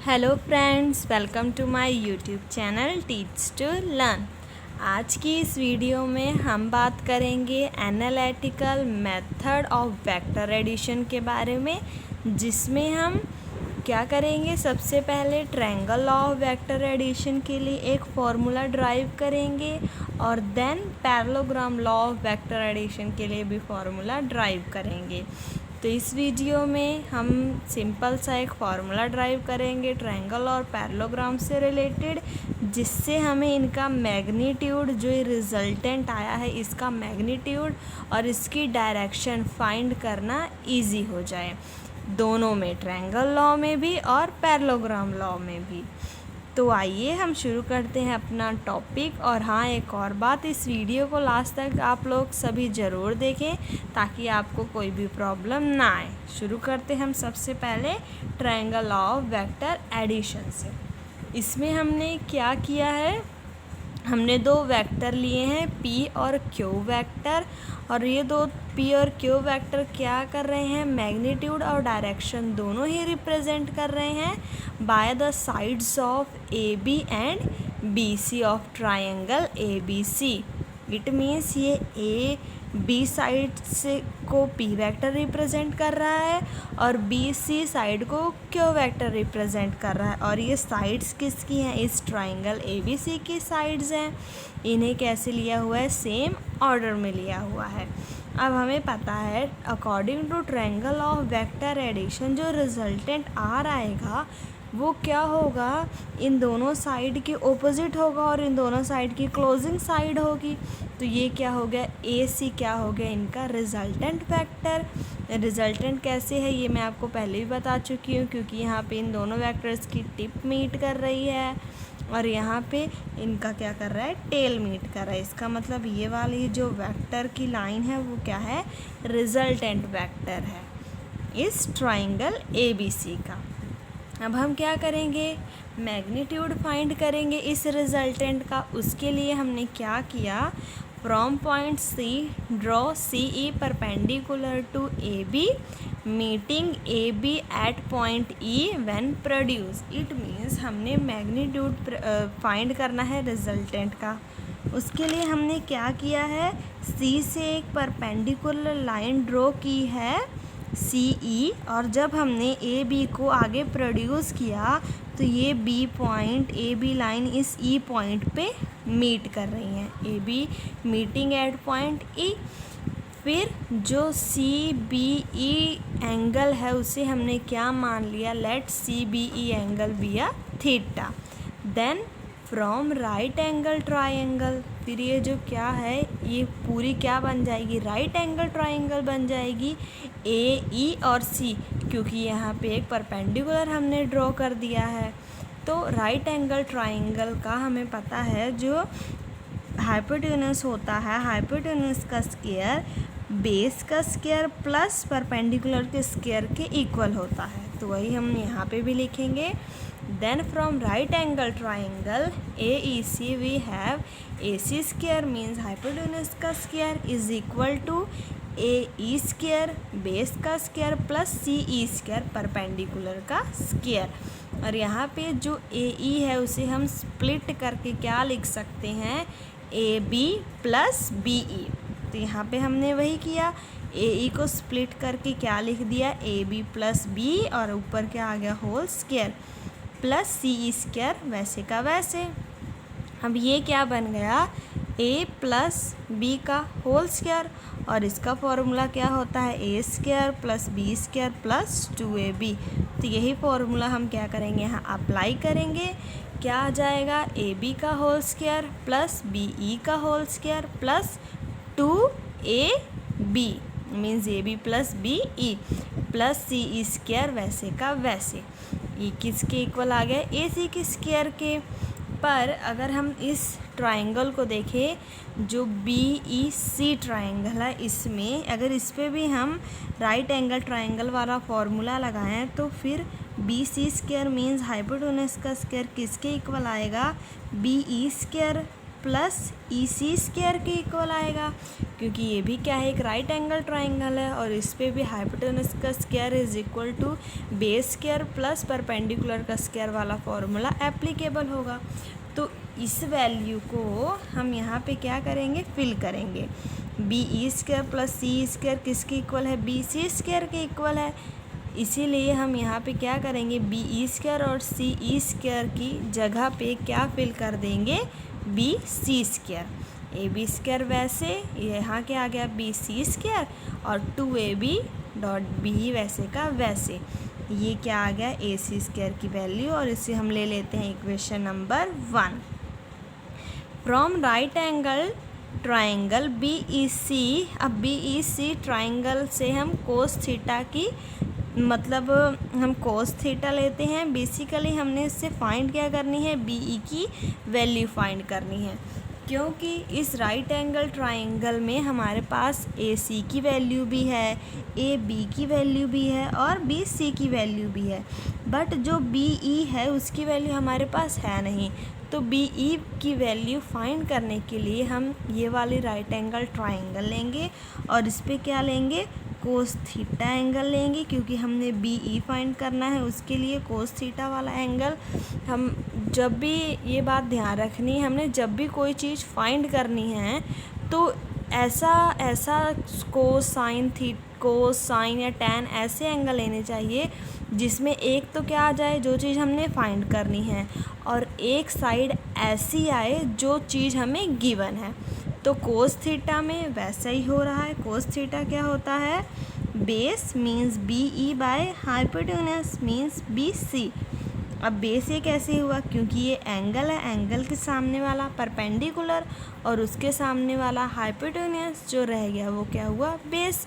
Hello friends, welcome to my YouTube channel teach to learn. आज की इस video में हम बात करेंगे analytical method of vector addition के बारे में, जिसमें हम क्या करेंगे। सबसे पहले triangle law of vector addition के लिए एक फॉर्मूला ड्राइव करेंगे और then parallelogram law of vector addition के लिए भी फॉर्मूला ड्राइव करेंगे। तो इस वीडियो में हम सिंपल सा एक फार्मूला ड्राइव करेंगे ट्रायंगल और पैरेललोग्राम से रिलेटेड, जिससे हमें इनका मैग्नीट्यूड, जो रिजल्टेंट आया है इसका मैग्नीट्यूड और इसकी डायरेक्शन फाइंड करना इजी हो जाए, दोनों में, ट्रायंगल लॉ में भी और पैरेललोग्राम लॉ में भी। तो आइए हम शुरू करते हैं अपना टॉपिक। और हाँ, एक और बात, इस वीडियो को लास्ट तक आप लोग सभी ज़रूर देखें ताकि आपको कोई भी प्रॉब्लम ना आए। शुरू करते हैं हम सबसे पहले triangle law of vector addition से। इसमें हमने क्या किया है, हमने दो वेक्टर लिए हैं P और Q वेक्टर, और ये दो P और Q वेक्टर क्या कर रहे हैं, मैग्नीट्यूड और डायरेक्शन दोनों ही रिप्रेजेंट कर रहे हैं by the sides of AB and BC of triangle ABC। It means ये AB साइड से को P वेक्टर रिप्रेजेंट कर रहा है और BC साइड को Q वेक्टर रिप्रेजेंट कर रहा है, और ये साइड्स किसकी हैं, इस ट्रायंगल ABC की साइड्स हैं। इन्हें कैसे लिया हुआ है, सेम ऑर्डर में लिया हुआ है। अब हमें पता है according to triangle of vector addition जो रिजल्टेंट आर आएगा वो क्या होगा, इन दोनों साइड के ऑपोजिट होगा और इन दोनों साइड की क्लोजिंग साइड होगी। तो ये क्या हो गया, AC क्या हो गया, इनका रिजल्टेंट वेक्टर। रिजल्टेंट कैसे है ये मैं आपको पहले भी बता चुकी हूँ, क्योंकि यहाँ पे इन दोनों वेक्टर्स की टिप मीट कर रही है और यहाँ पे इनका क्या कर रहा है, टेल मीट कर रहा है। इसका मतलब ये वाली जो वेक्टर की लाइन है वो क्या है, रिजल्टेंट वेक्टर है इस ट्रायंगल ABC का। अब हम क्या करेंगे, मैग्नीट्यूड फाइंड करेंगे इस रिजल्टेंट का। उसके लिए हमने क्या किया, from point C draw CE perpendicular to AB meeting AB at point E when produced. It means हमने मैग्नीट्यूड फाइंड करना है रिजल्टेंट का। उसके लिए हमने क्या किया है, C से एक परपेंडिकुलर लाइन ड्रॉ की है CE, और जब हमने AB को आगे प्रोड्यूस किया तो ये B पॉइंट, AB लाइन इस E पॉइंट पे मीट कर रही हैं, AB meeting at point E। फिर जो CBE एंगल है उसे हमने क्या मान लिया, let CBE angle be a theta. Then from right angle triangle, फिर ये जो क्या है ये पूरी क्या बन जाएगी, राइट एंगल ट्रायंगल बन जाएगी AE और C, क्योंकि यहाँ पे एक परपेंडिकुलर हमने ड्रॉ कर दिया है। तो राइट एंगल ट्रायंगल का हमें पता है जो हाइपोटेन्यूस होता है, हाइपोटेन्यूस का स्क्वायर बेस का स्क्वायर प्लस परपेंडिकुलर के स्क्वायर के इक्वल होता है। तो वही हम यहाँ पे भी लिखेंगे। Then from right angle triangle AEC we have AC square means hypotenuse का square is equal to AE square base का square plus CE square perpendicular का स्क्वायर। और यहाँ पे जो AE है उसे हम स्प्लिट करके क्या लिख सकते हैं, AB प्लस BE। तो यहाँ पे हमने वही किया, AE को स्प्लिट करके क्या लिख दिया, AB प्लस B, और ऊपर क्या आ गया, whole square plus CE square वैसे का वैसे। अब ये क्या बन गया, A प्लस B का होल स्क्वायर, और इसका फॉर्मूला क्या होता है, A square plus B square plus 2AB। तो यही फॉर्मूला हम क्या करेंगे, यहाँ अप्लाई करेंगे। क्या आ जाएगा, AB का होल स्क्वायर प्लस BE का whole square plus 2AB means AB plus BE plus CE square वैसे का वैसे। ये किसके इक्वल आ गया, AC के स्क्वायर के। पर अगर हम इस ट्रायंगल को देखें, जो BEC ट्रायंगल है, इसमें अगर इस पर भी हम राइट एंगल ट्रायंगल वाला फॉर्मूला लगाएं तो फिर BC स्क्वायर मीन्स हाइपोटेन्यूस का स्क्वायर किसके इक्वल आएगा, BE square plus E C square के इक्वल आएगा, क्योंकि ये भी क्या है, एक राइट एंगल ट्राइंगल है और इस पे भी हाइपोटेनस का square is equal to base square plus perpendicular का स्क्वायर वाला फॉर्मूला एप्लीकेबल होगा। तो इस वैल्यू को हम यहाँ पे क्या करेंगे, फिल करेंगे। बी ई स्क्वायर प्लस सी स्क्वायर किसके इक्वल है, बी सी स्क्वायर के इक्वल है। इसीलिए हम यहाँ पे क्या करेंगे, बी ई स्क्वायर और सी ई स्क्वायर की जगह पे क्या फिल कर देंगे, B C square. A B square वैसे, यहाँ क्या आ गया, बी सी स्क्वायर और 2ab डॉट बी वैसे का वैसे, ये क्या आ गया, ए सी स्क्वायर की वैल्यू। और इसे हम ले लेते हैं equation number 1। From right angle triangle B E C, अब बी ई सी ट्राइंगल से हम कोस थीटा की, मतलब हम कोस थीटा लेते हैं। बेसिकली हमने इससे फाइंड क्या करनी है, बी ई की वैल्यू फाइंड करनी है, क्योंकि इस राइट एंगल ट्राइंगल में हमारे पास ए सी की वैल्यू भी है, ए बी की वैल्यू भी है और बी सी की वैल्यू भी है। बट जो बी ई है उसकी वैल्यू हमारे पास है नहीं। तो बी ई की वैल्यू फाइंड करने के लिए हम ये वाली राइट एंगल ट्राइंगल लेंगे और इस पर क्या लेंगे, कोस थीटा एंगल लेंगे, क्योंकि हमने बी ई फाइंड करना है, उसके लिए कोस थीटा वाला एंगल। हम जब भी, ये बात ध्यान रखनी है, हमने जब भी कोई चीज़ फाइंड करनी है तो ऐसा कोसाइन या टैन ऐसे एंगल लेने चाहिए जिसमें एक तो क्या आ जाए, जो चीज़ हमने फाइंड करनी है, और एक साइड ऐसी आए जो चीज़ हमें गिवन है। तो कोस थीटा में वैसा ही हो रहा है। कोस थीटा क्या होता है, base means B E by hypotenuse means B C. अब बेस ये कैसे हुआ, क्योंकि ये एंगल है, एंगल के सामने वाला परपेंडिकुलर और उसके सामने वाला हाइपोटेन्यूस, जो रह गया वो क्या हुआ, बेस।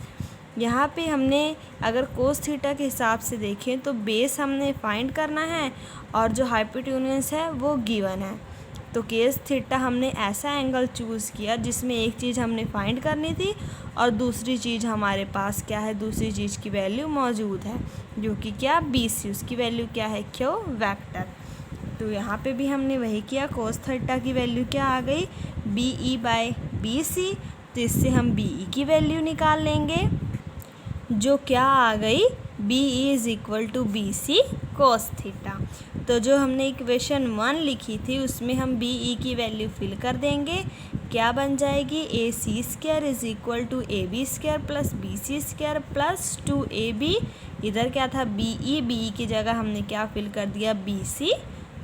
यहाँ पे हमने अगर कोस थीटा के हिसाब से देखें तो बेस हमने फाइंड करना है और जो हाइपोटेन्यूस है वो गिवन है। तो केस थीटा हमने ऐसा एंगल चूज़ किया जिसमें एक चीज़ हमने फाइंड करनी थी और दूसरी चीज़ हमारे पास क्या है, दूसरी चीज़ की वैल्यू मौजूद है, जो कि क्या, बी सी, उसकी वैल्यू क्या है, क्यों, वेक्टर। तो यहाँ पे भी हमने वही किया, कोस थीटा की वैल्यू क्या आ गई, B E by B C. तो इससे हम बी ई की वैल्यू निकाल लेंगे, जो क्या आ गई, B E is equal to B C cos theta. तो जो हमने इक्वेशन 1 लिखी थी उसमें हम बी ई की वैल्यू फिल कर देंगे, क्या बन जाएगी, A C square is equal to A B square plus B C square plus 2ab। इधर क्या था, बी ई की जगह हमने क्या फिल कर दिया, बी सी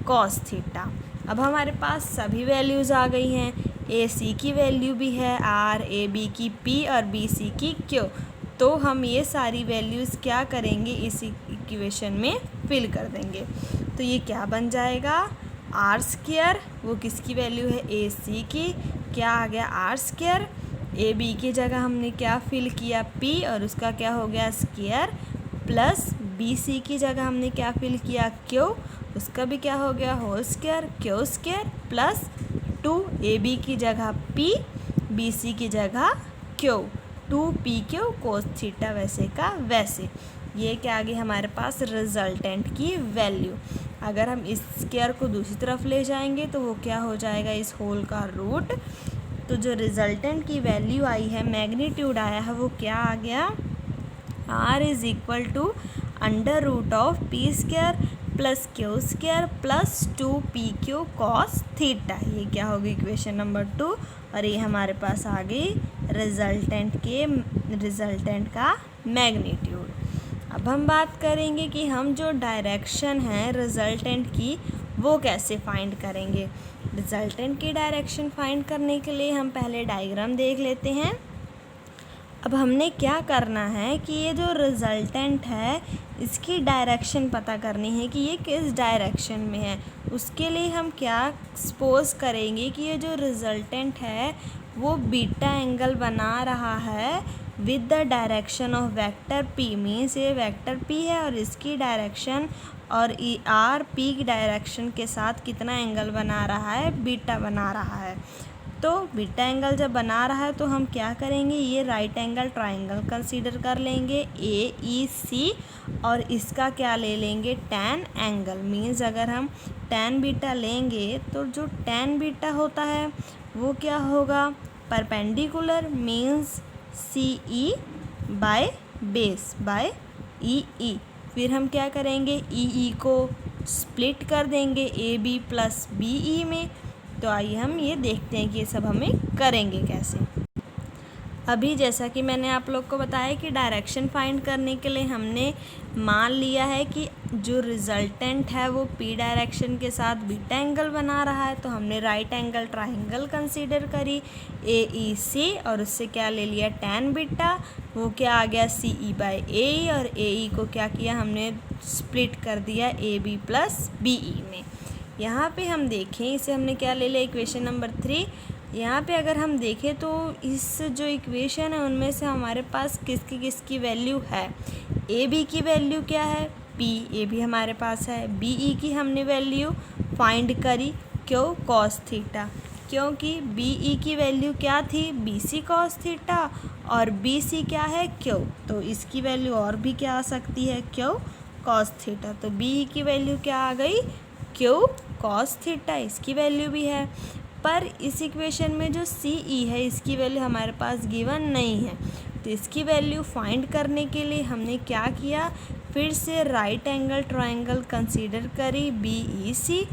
कॉस थीटा। अब हमारे पास सभी वैल्यूज़ आ गई हैं, ए सी की वैल्यू भी है आर, ए बी की पी और बी सी की क्यू। तो हम ये सारी वैल्यूज़ क्या करेंगे, इस इक्वेशन में फिल कर देंगे। तो ये क्या बन जाएगा, आर स्क्वायर, वो किसकी वैल्यू है, ए सी की, क्या आ गया, आर स्क्वायर। ए बी की जगह हमने क्या फिल किया, पी, और उसका क्या हो गया, स्क्वायर, प्लस बी सी की जगह हमने क्या फिल किया, क्यू, उसका भी क्या हो गया, whole square, Q square, plus 2ab की जगह पी, बी सी की जगह Q, 2p Q cos theta वैसे का वैसे। ये क्या आ गई हमारे पास, रिजल्टेंट की वैल्यू। अगर हम इस स्क्वायर को दूसरी तरफ ले जाएंगे तो वो क्या हो जाएगा, इस होल का रूट। तो जो रिजल्टेंट की वैल्यू आई है, मैग्नीट्यूड आया है, वो क्या आ गया, r is equal to under root of P square plus Q square plus 2pq cos theta. ये क्या होगी, इक्वेशन नंबर 2। और ये हमारे पास आ गई रिजल्टेंट का मैग्नीट्यूड। अब हम बात करेंगे कि हम जो डायरेक्शन है रिजल्टेंट की वो कैसे फाइंड करेंगे। रिजल्टेंट की डायरेक्शन फाइंड करने के लिए हम पहले डायग्राम देख लेते हैं। अब हमने क्या करना है कि ये जो रिजल्टेंट है इसकी डायरेक्शन पता करनी है कि ये किस डायरेक्शन में है। उसके लिए हम क्या सपोज करेंगे कि ये जो रिजल्टेंट है वो बीटा एंगल बना रहा है with the direction of vector P, means ये वेक्टर पी है और इसकी डायरेक्शन और आर पी की डायरेक्शन के साथ कितना एंगल बना रहा है, बीटा बना रहा है। तो बीटा एंगल जब बना रहा है तो हम क्या करेंगे, ये राइट एंगल ट्राइंगल कंसीडर कर लेंगे ए ई सी, और इसका क्या ले लेंगे, टैन एंगल। मीन्स अगर हम टैन बीटा लेंगे तो जो टैन बीटा होता है वो क्या होगा, perpendicular means C E by base by E E. फिर हम क्या करेंगे, ई ई को स्प्लिट कर देंगे A B plus B E में। तो आइए हम ये देखते हैं कि ये सब हमें करेंगे कैसे। अभी जैसा कि मैंने आप लोग को बताया कि डायरेक्शन फाइंड करने के लिए हमने मान लिया है कि जो रिजल्टेंट है वो पी डायरेक्शन के साथ बीटा एंगल बना रहा है, तो हमने राइट एंगल ट्राइंगल कंसीडर करी ए ई सी, और उससे क्या ले लिया tan बीटा, वो क्या आ गया सी ई बाई ए ई, और ए ई को क्या किया हमने स्प्लिट कर दिया A B plus B E में। यहाँ पे हम देखें, इसे हमने क्या ले लिया इक्वेशन नंबर 3। यहाँ पे अगर हम देखें तो इस जो इक्वेशन है उनमें से हमारे पास किसकी वैल्यू है, ए बी की वैल्यू क्या है, पी ए बी हमारे पास है, बी ई की हमने वैल्यू फाइंड करी, क्यों, कॉस थीटा, क्योंकि बी ई की वैल्यू क्या थी, बी सी कॉस थीटा, और बी सी क्या है, क्यों, तो इसकी वैल्यू और भी क्या आ सकती है, क्यों कॉस थीटा। तो बी ई की वैल्यू क्या आ गई, क्यों कॉस थीटा, इसकी वैल्यू भी है। पर इस इक्वेशन में जो सी ई है इसकी वैल्यू हमारे पास गिवन नहीं है, तो इसकी वैल्यू फाइंड करने के लिए हमने क्या किया, फिर से राइट एंगल ट्रायंगल कंसीडर करी बी ई सी,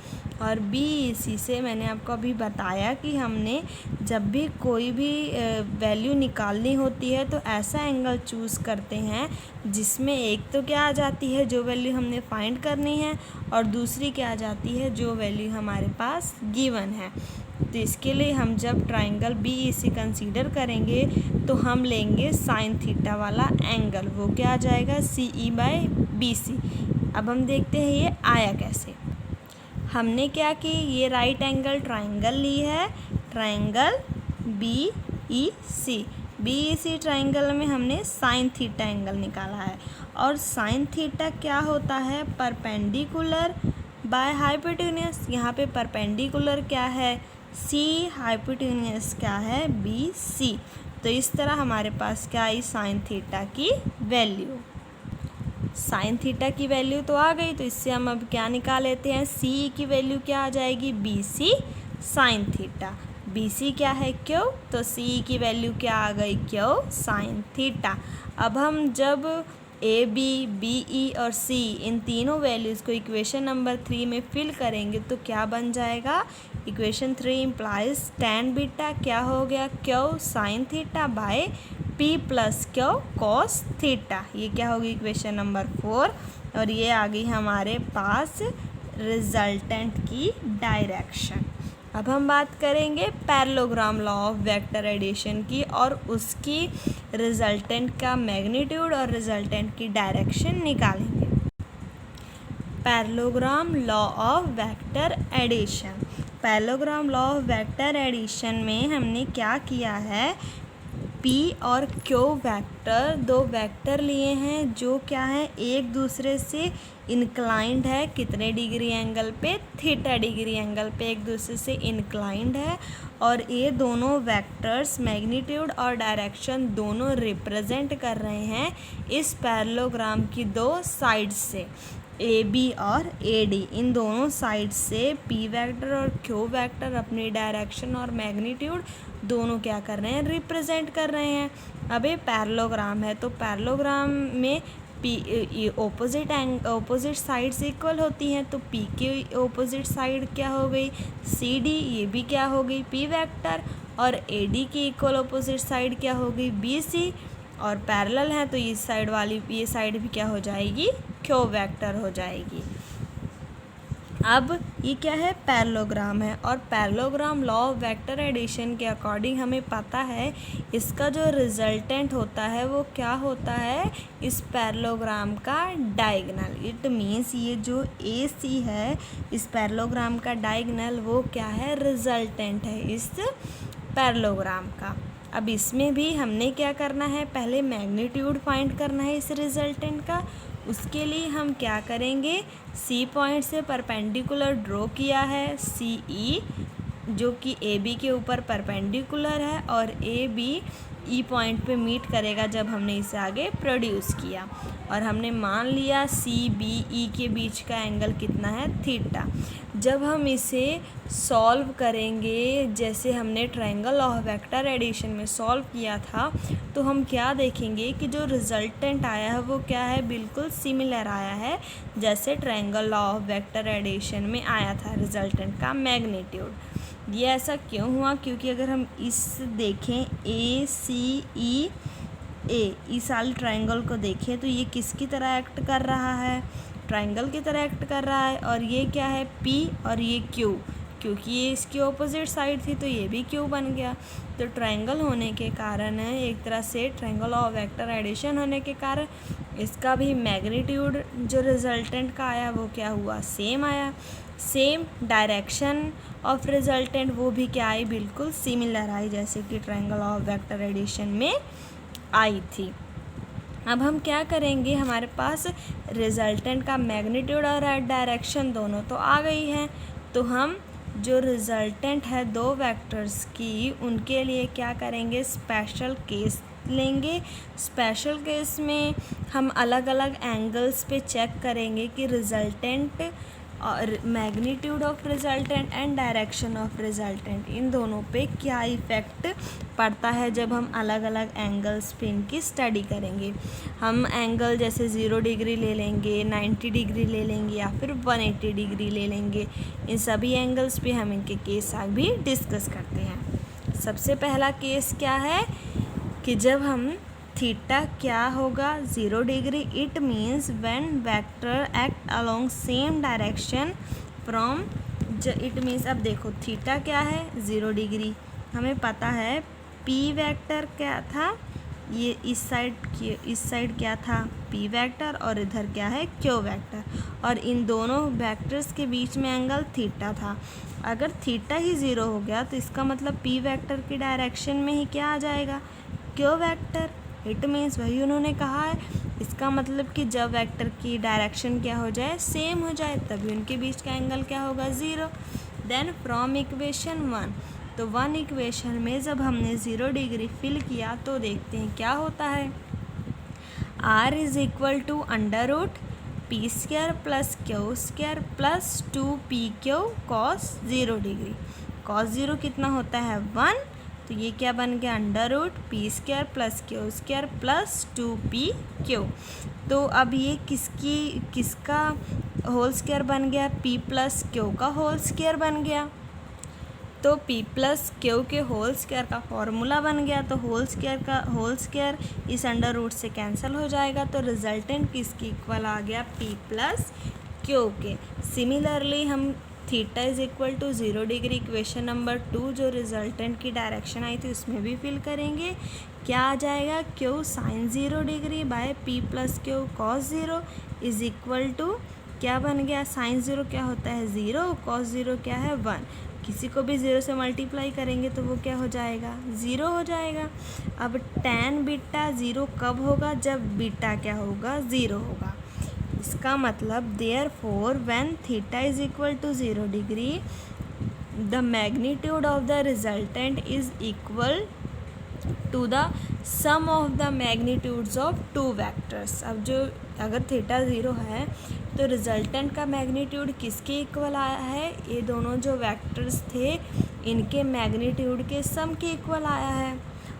और बी ई सी से मैंने आपको अभी बताया कि हमने जब भी कोई भी वैल्यू निकालनी होती है तो ऐसा एंगल चूज़ करते हैं जिसमें एक तो क्या आ जाती है जो वैल्यू हमने फाइंड करनी है, और दूसरी क्या आ जाती है जो वैल्यू हमारे पास गिवन है। तो इसके लिए हम जब ट्राइंगल बी ई सी कंसीडर करेंगे तो हम लेंगे साइन थीटा वाला एंगल, वो क्या आ जाएगा सी ई बाय बी सी। अब हम देखते हैं ये आया कैसे। हमने क्या की, ये राइट एंगल ट्राइंगल ली है, ट्राइंगल बी ई सी, बी ई सी ट्राइंगल में हमने साइन थीटा एंगल निकाला है, और साइन थीटा क्या होता है, परपेंडिकुलर बाय हाइपोटेन्यूस। यहाँ पे परपेंडिकुलर क्या है, सी, हाइपोटेन्यूस क्या है, बी सी। तो इस तरह हमारे पास क्या आई, साइन थीटा की वैल्यू, साइन थीटा की वैल्यू तो आ गई, तो इससे हम अब क्या निकाल लेते हैं, सी की वैल्यू क्या आ जाएगी, B C sine theta, B C क्या है, क्यों, तो सी की वैल्यू क्या आ गई, क्यों साइन थीटा। अब हम जब ए बी बी ई और सी इन तीनों वैल्यूज़ को इक्वेशन नंबर 3 में फिल करेंगे तो क्या बन जाएगा, इक्वेशन 3 इम्प्लाइज tan बीटा क्या हो गया, क्यों sine theta by P plus क्यों कॉस थीटा। ये क्या होगी इक्वेशन नंबर 4, और ये आ गई हमारे पास रिजल्टेंट की डायरेक्शन। अब हम बात करेंगे parallelogram law of vector addition की, और उसकी रिजल्टेंट का मैग्नीट्यूड और रिजल्टेंट की डायरेक्शन निकालेंगे। Parallelogram law of vector addition, parallelogram law of vector addition में हमने क्या किया है, P और Q वेक्टर, दो वेक्टर लिए हैं जो क्या है, एक दूसरे से इंक्लाइंड है, कितने डिग्री एंगल पे, थीटा डिग्री एंगल पे एक दूसरे से इंक्लाइंड है, और ये दोनों वेक्टर्स मैग्नीट्यूड और डायरेक्शन दोनों रिप्रेजेंट कर रहे हैं इस पैरेललोग्राम की दो साइड्स से, ए बी और ए डी। इन दोनों साइड से पी वेक्टर और क्यू वेक्टर अपनी डायरेक्शन और मैग्नीट्यूड दोनों क्या कर रहे हैं, रिप्रेजेंट कर रहे हैं। अब ये पैरेललोग्राम है, तो पैरेललोग्राम में पी ऑपोजिट साइड्स इक्वल होती हैं, तो पी की ऑपोजिट साइड क्या हो गई, सी डी, ये भी क्या हो गई, पी वेक्टर, और ए डी की इक्वल ऑपोजिट साइड क्या हो गई, बी सी, और पैरेलल है तो इस साइड वाली ये साइड भी क्या हो जाएगी, क्यू वेक्टर हो जाएगी। अब ये क्या है, पैरेललोग्राम है, और parallelogram law of vector addition के अकॉर्डिंग हमें पता है इसका जो रिजल्टेंट होता है वो क्या होता है, इस पैरेललोग्राम का डायगोनल। इट मीन्स ये जो ए सी है इस पैरेललोग्राम का डायगोनल वो क्या है, रिजल्टेंट है इस पैरेललोग्राम का। अब इसमें भी हमने क्या करना है, पहले मैग्नीट्यूड फाइंड करना है इस रिजल्टेंट का। उसके लिए हम क्या करेंगे, सी पॉइंट से परपेंडिकुलर ड्रॉ किया है, सी ई जो कि ए बी के ऊपर परपेंडिकुलर है, और ए बी ई पॉइंट पे मीट करेगा जब हमने इसे आगे प्रोड्यूस किया। और हमने मान लिया सी बी ई के बीच का एंगल कितना है, थीटा। जब हम इसे सॉल्व करेंगे, जैसे हमने ट्रायंगल ऑफ वेक्टर एडिशन में सॉल्व किया था, तो हम क्या देखेंगे कि जो रिजल्टेंट आया है वो क्या है, बिल्कुल सिमिलर आया है जैसे ट्रायंगल ऑफ वेक्टर एडिशन में आया था रिजल्टेंट का मैग्नीट्यूड। ये ऐसा क्यों हुआ, क्योंकि अगर हम इस देखें ए सी ई ए, इस वाले ट्रायंगल को देखें तो ये किसकी तरह एक्ट कर रहा है, ट्रायंगल की तरह एक्ट कर रहा है। और ये क्या है, पी, और ये क्यू, क्योंकि ये इसकी ऑपोजिट साइड थी तो ये भी क्यू बन गया। तो ट्रायंगल होने के कारण, एक तरह से ट्रायंगल ऑफ वेक्टर एडिशन होने के कारण इसका भी मैग्नीट्यूड जो रिजल्टेंट का आया वो क्या हुआ, सेम आया। सेम डायरेक्शन ऑफ रिजल्टेंट वो भी क्या आई, बिल्कुल सिमिलर आई जैसे कि ट्रायंगल ऑफ वेक्टर एडिशन में आई थी। अब हम क्या करेंगे, हमारे पास रिजल्टेंट का मैग्नीट्यूड और डायरेक्शन दोनों तो आ गई हैं, तो हम जो रिजल्टेंट है दो वेक्टर्स की, उनके लिए क्या करेंगे, स्पेशल केस लेंगे। स्पेशल केस में हम अलग अलग एंगल्स पे चेक करेंगे कि रिजल्टेंट और magnitude of resultant and direction of resultant, इन दोनों पे क्या इफ़ेक्ट पड़ता है जब हम अलग अलग एंगल्स पे इनकी स्टडी करेंगे। हम एंगल जैसे 0 डिग्री ले लेंगे, 90 डिग्री ले लेंगे या फिर 180 डिग्री ले लेंगे। इन सभी एंगल्स पे हम इनके केस आज भी डिस्कस करते हैं। सबसे पहला केस क्या है कि जब हम थीटा क्या होगा, 0 degree, it means when vector act along same direction from, it means, अब देखो थीटा क्या है, 0 डिग्री, हमें पता है पी वेक्टर क्या था, ये इस साइड क्या था, पी वेक्टर, और इधर क्या है, क्यू वेक्टर, और इन दोनों वेक्टर्स के बीच में एंगल थीटा था। अगर थीटा ही 0 हो गया तो इसका मतलब पी वेक्टर की डायरेक्शन में ही क्या आ जाएगा, क्यू वेक्टर। इट मीन्स वही उन्होंने कहा है, इसका मतलब कि जब वेक्टर की डायरेक्शन क्या हो जाए, सेम हो जाए, तभी उनके बीच का एंगल क्या होगा, 0। देन फ्रॉम इक्वेशन 1, तो 1 इक्वेशन में जब हमने 0 डिग्री फिल किया तो देखते हैं क्या होता है, r is equal to under root P square plus Q square plus 2pq cos 0 degree. Cos 0 कितना होता है, 1, तो ये क्या बन गया, under root P square plus Q square plus 2pq। तो अब ये किसका होल स्क्वायर बन गया, p प्लस क्यू का होल स्क्वायर बन गया। तो p प्लस क्यू के होल स्क्वायर का फॉर्मूला बन गया, तो होल स्क्वायर इस अंडर रूट से कैंसिल हो जाएगा, तो रिजल्टेंट किसकी इक्वल आ गया, p प्लस क्यू के। सिमिलरली हम theta is equal to 0 degree equation number 2 जो रिजल्टेंट की डायरेक्शन आई थी उसमें भी फिल करेंगे, क्या आ जाएगा, Q sine 0 degree by P plus Q cos 0 is equal to, क्या बन गया, साइन 0 क्या होता है, 0, कॉस 0 क्या है, 1। किसी को भी 0 से मल्टीप्लाई करेंगे तो वो क्या हो जाएगा, 0 हो जाएगा। अब tan बीटा 0 कब होगा, जब बीटा क्या होगा, 0 होगा। इसका मतलब therefore when theta is equal to 0 degree the magnitude of the resultant is equal to the sum of the magnitudes of two vectors. अब जो अगर थीटा 0 है तो रिजल्टेंट का मैग्नीट्यूड किसके इक्वल आया है, ये दोनों जो वेक्टर्स थे इनके मैग्नीट्यूड के सम के इक्वल आया है,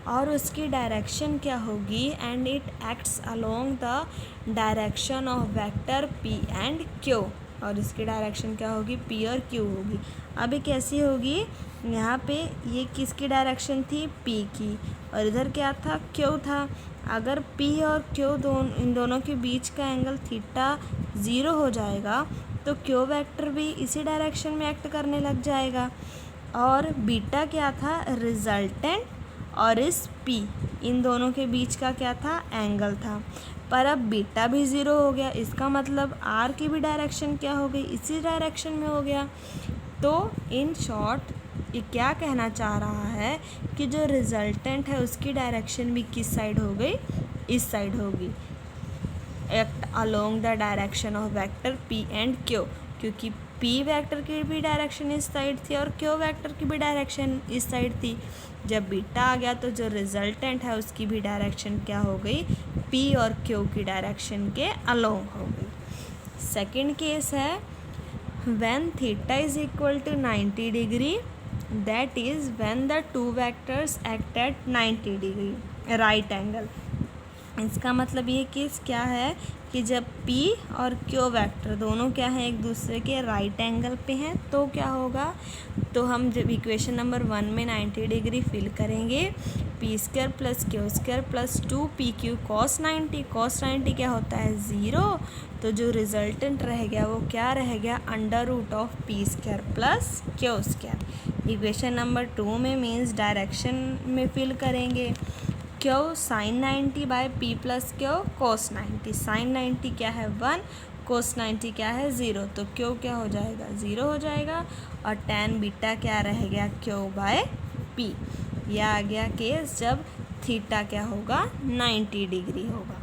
और उसकी डायरेक्शन क्या होगी, and it acts along the direction of vector p and q, और इसकी डायरेक्शन क्या होगी, p और q होगी। अभी कैसी होगी, यहाँ पे ये किसकी डायरेक्शन थी, p की, और इधर क्या था, q था। अगर p और q इन दोनों के बीच का एंगल थीटा 0 हो जाएगा तो q वेक्टर भी इसी डायरेक्शन में एक्ट करने लग जाएगा। और बीटा क्या था, रिजल्टेंट, और इस p इन दोनों के बीच का क्या था, एंगल था। पर अब बीटा भी 0 हो गया, इसका मतलब r की भी डायरेक्शन क्या हो गई, इसी डायरेक्शन में हो गया। तो इन शॉर्ट ये क्या कहना चाह रहा है कि जो रिजल्टेंट है उसकी डायरेक्शन भी किस साइड हो गई, इस साइड होगी, act along the direction of vector p and q, क्योंकि पी वेक्टर की भी डायरेक्शन इस साइड थी और क्यू वेक्टर की भी डायरेक्शन इस साइड थी। जब बीटा आ गया तो जो रिजल्टेंट है उसकी भी डायरेक्शन क्या हो गई, पी और क्यू की डायरेक्शन के अलोंग हो गई। सेकंड केस है when theta is equal to 90 degree, that is when the two vectors act at 90 degree right angle। इसका मतलब ये केस क्या है कि जब P और Q वेक्टर दोनों क्या है एक दूसरे के राइट एंगल पे हैं तो क्या होगा, तो हम जब इक्वेशन नंबर 1 में 90 डिग्री फिल करेंगे, P square plus Q square plus 2pq cos 90, cos 90 क्या होता है 0, तो जो रिजल्टेंट रह गया वो क्या रह गया, under root of P square plus Q square. Equation number 2 में मीन्स डायरेक्शन में फिल करेंगे, Q sine 90 by P plus Q cos 90, sine 90 क्या है 1, कोस 90 क्या है 0, तो क्यू क्या हो जाएगा 0 हो जाएगा और tan बीटा क्या रह गया क्यू बाय पी। यह आ गया केस जब थीटा क्या होगा 90 डिग्री होगा।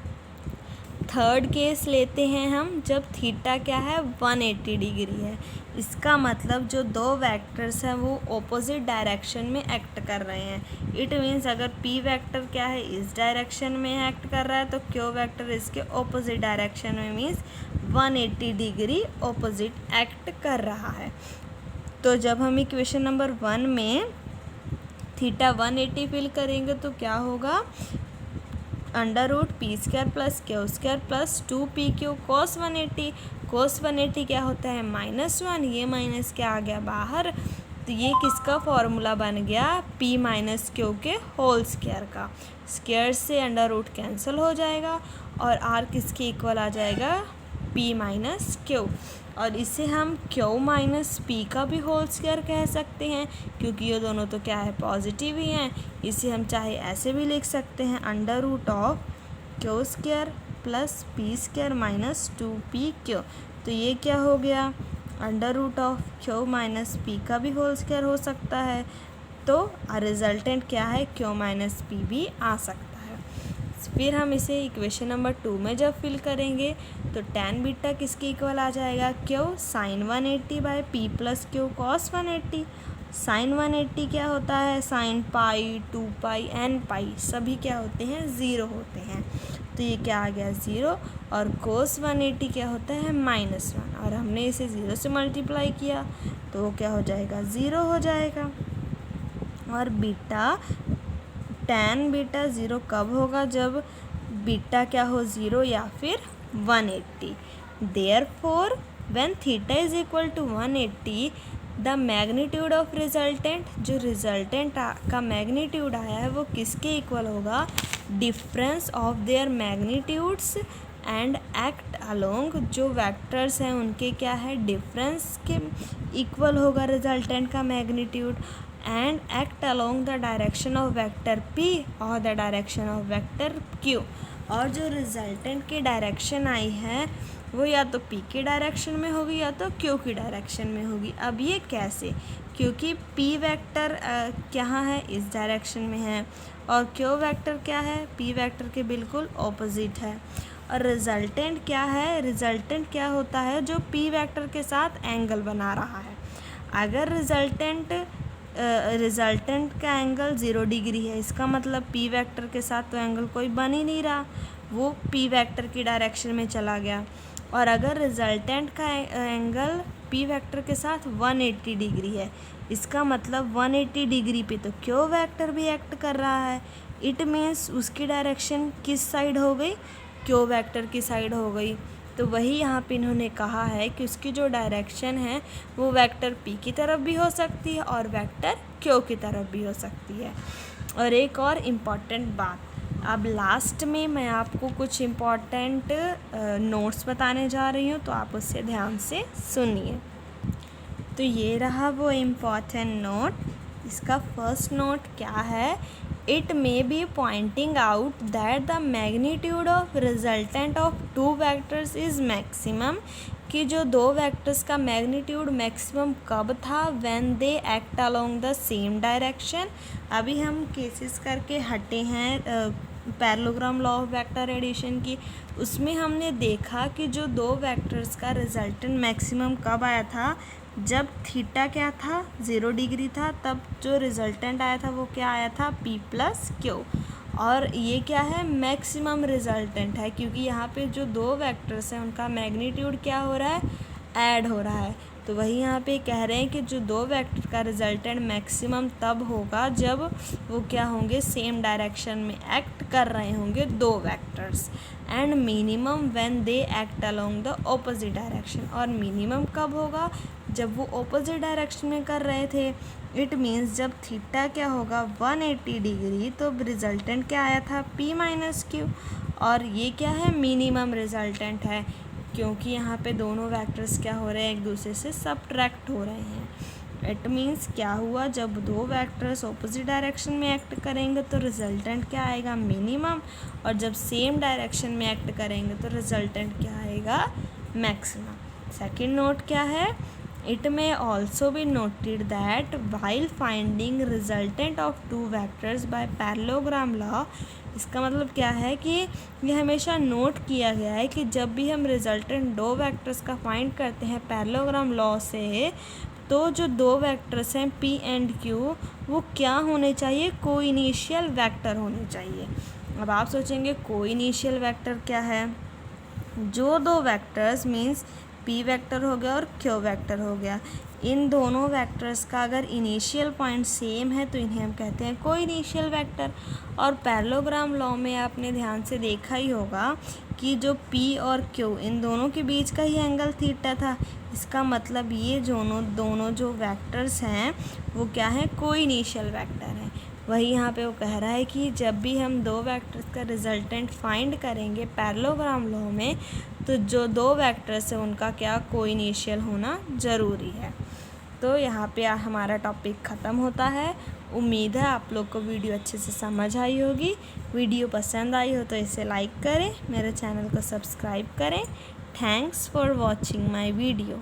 थर्ड केस लेते हैं हम जब थीटा क्या है 180 डिग्री है। इसका मतलब जो दो वेक्टर्स हैं वो ऑपोजिट डायरेक्शन में एक्ट कर रहे हैं। इट मीन्स अगर पी वेक्टर क्या है इस डायरेक्शन में एक्ट कर रहा है तो क्यू वेक्टर इसके ऑपोजिट डायरेक्शन में मीन्स 180 डिग्री ऑपोजिट एक्ट कर रहा है। तो जब हम इक्वेशन नंबर 1 में थीटा 180 फिल करेंगे तो क्या होगा, under root P square plus Q square plus 2pq cos 180, cos 180 क्या होता है -1, ये माइनस क्या आ गया बाहर, तो ये किसका फॉर्मूला बन गया p माइनस क्यू के होल स्क्वायर का। स्क्वायर से अंडर रूट कैंसिल हो जाएगा और r किसके इक्वल आ जाएगा p माइनस क्यू, और इसे हम q माइनस पी का भी होल स्क्वायर कह सकते हैं क्योंकि ये दोनों तो क्या है पॉजिटिव ही हैं। इसे हम चाहे ऐसे भी लिख सकते हैं under root of Q square plus P square minus 2pq, तो ये क्या हो गया under root of Q minus P का भी होल स्क्वायर हो सकता है, तो रिजल्टेंट क्या है क्यू माइनस पी भी आ सकता है। फिर हम इसे इक्वेशन नंबर 2 में जब फिल करेंगे तो tan बीटा किसके इक्वल आ जाएगा Q sine 180 by P plus Q cos 180। Sine 180 क्या होता है साइन पाई 2 पाई n पाई सभी क्या होते हैं 0 होते हैं, तो ये क्या आ गया 0, और कोस 180 क्या होता है -1, और हमने इसे 0 से मल्टीप्लाई किया तो वो क्या हो जाएगा 0 हो जाएगा। और बीटा tan बीटा 0 कब होगा, जब बीटा क्या हो 0 या फिर 180। Therefore when theta is equal to 180 the magnitude of resultant, जो रिजल्टेंट का मैग्नीट्यूड आया है वो किसके इक्वल होगा, difference of their magnitudes and act along, जो वेक्टर्स हैं उनके क्या है डिफरेंस के इक्वल होगा रिजल्टेंट का magnitude, and act along the direction of vector p और the direction of vector q, और जो रिजल्टेंट की डायरेक्शन आई है वो या तो p की डायरेक्शन में होगी या तो q की डायरेक्शन में होगी। अब ये कैसे, क्योंकि p वेक्टर क्या है इस डायरेक्शन में है और q वेक्टर क्या है p वेक्टर के बिल्कुल ऑपोजिट है, और रिजल्टेंट क्या है, रिजल्टेंट क्या होता है जो p वेक्टर के साथ एंगल बना रहा है। अगर रिजल्टेंट का एंगल 0 डिग्री है इसका मतलब p वेक्टर के साथ तो एंगल कोई बन ही नहीं रहा, वो p वेक्टर की डायरेक्शन में चला गया। और अगर रिजल्टेंट का एंगल p वेक्टर के साथ 180 डिग्री है इसका मतलब 180 डिग्री पे तो q वेक्टर भी एक्ट कर रहा है। इट मीन्स उसकी डायरेक्शन किस साइड हो गई, q वेक्टर की साइड हो गई। तो वही यहाँ पे इन्होंने कहा है कि उसकी जो डायरेक्शन है वो वेक्टर p की तरफ भी हो सकती है और वेक्टर q की तरफ भी हो सकती है। और एक और इम्पॉर्टेंट बात, अब लास्ट में मैं आपको कुछ इम्पॉर्टेंट नोट्स बताने जा रही हूँ तो आप उससे ध्यान से सुनिए। तो ये रहा वो इम्पॉर्टेंट नोट। इसका फर्स्ट नोट क्या है, it may be pointing out that the magnitude of resultant of two vectors is maximum, कि जो दो वेक्टर्स का मैग्नीट्यूड मैक्सिमम कब था, when they act along the same direction. अभी हम केसेस करके हटे हैं parallelogram law of vector addition की, उसमें हमने देखा कि जो दो वेक्टर्स का रिजल्टेंट मैक्सिमम कब आया था, जब थीटा क्या था 0 डिग्री था, तब जो रिजल्टेंट आया था वो क्या आया था p प्लस क्यू। और ये क्या है, मैक्सिमम रिजल्टेंट है, क्योंकि यहाँ पे जो दो वेक्टर्स हैं उनका मैग्नीट्यूड क्या हो रहा है, ऐड हो रहा है। तो वही यहाँ पे कह रहे हैं कि जो दो वेक्टर का रिजल्टेंट मैक्सिमम तब होगा जब वो क्या होंगे, सेम डायरेक्शन में एक्ट कर रहे होंगे दो vectors, and minimum when they act along the opposite direction. और मिनिमम कब होगा, जब वो ऑपोजिट डायरेक्शन में कर रहे थे। इट मीन्स जब थीटा क्या होगा 180 डिग्री, तो रिजल्टेंट क्या आया था p माइनस क्यू। और ये क्या है, मिनिमम रिजल्टेंट है, क्योंकि यहाँ पे दोनों वेक्टर्स क्या हो रहे हैं, एक दूसरे से सबट्रैक्ट हो रहे हैं। इट मीन्स क्या हुआ, जब दो वेक्टर्स ऑपोजिट डायरेक्शन में एक्ट करेंगे तो रिजल्टेंट क्या आएगा, मिनिमम। और जब सेम डायरेक्शन में एक्ट करेंगे तो रिजल्टेंट क्या आएगा, मैक्सिमम। सेकेंड नोट क्या है, it may also be noted that while finding resultant of two vectors bye parallelogram law, इसका मतलब क्या है कि ये हमेशा नोट किया गया है कि जब भी हम रिजल्टेंट दो वेक्टर्स का फाइंड करते हैं पैरेललोग्राम लॉ से, तो जो दो वेक्टर्स हैं p एंड q वो क्या होने चाहिए, कोइनिशियल वेक्टर होने चाहिए। अब आप सोचेंगे कोइनिशियल वेक्टर क्या है, जो दो वेक्टर्स मीन्स p वेक्टर हो गया और q वेक्टर हो गया, इन दोनों वेक्टर्स का अगर इनिशियल पॉइंट सेम है तो इन्हें हम कहते हैं कोइनिशियल वेक्टर। और पैरेललोग्राम लॉ में आपने ध्यान से देखा ही होगा कि जो p और q इन दोनों के बीच का ही एंगल थीटा था, इसका मतलब ये दोनों जो वेक्टर्स हैं वो क्या है, कोइनिशियल वेक्टर हैं। वही यहाँ पे वो कह रहा है कि जब भी हम दो वेक्टर्स का रिजल्टेंट फाइंड करेंगे पैरेललोग्राम लॉ में, तो जो दो वेक्टर्स हैं उनका क्या, कोइनिशियल होना ज़रूरी है। तो यहाँ पे हमारा टॉपिक ख़त्म होता है। उम्मीद है आप लोग को वीडियो अच्छे से समझ आई होगी। वीडियो पसंद आई हो तो इसे लाइक करें, मेरे चैनल को सब्सक्राइब करें। Thanks for watching my video.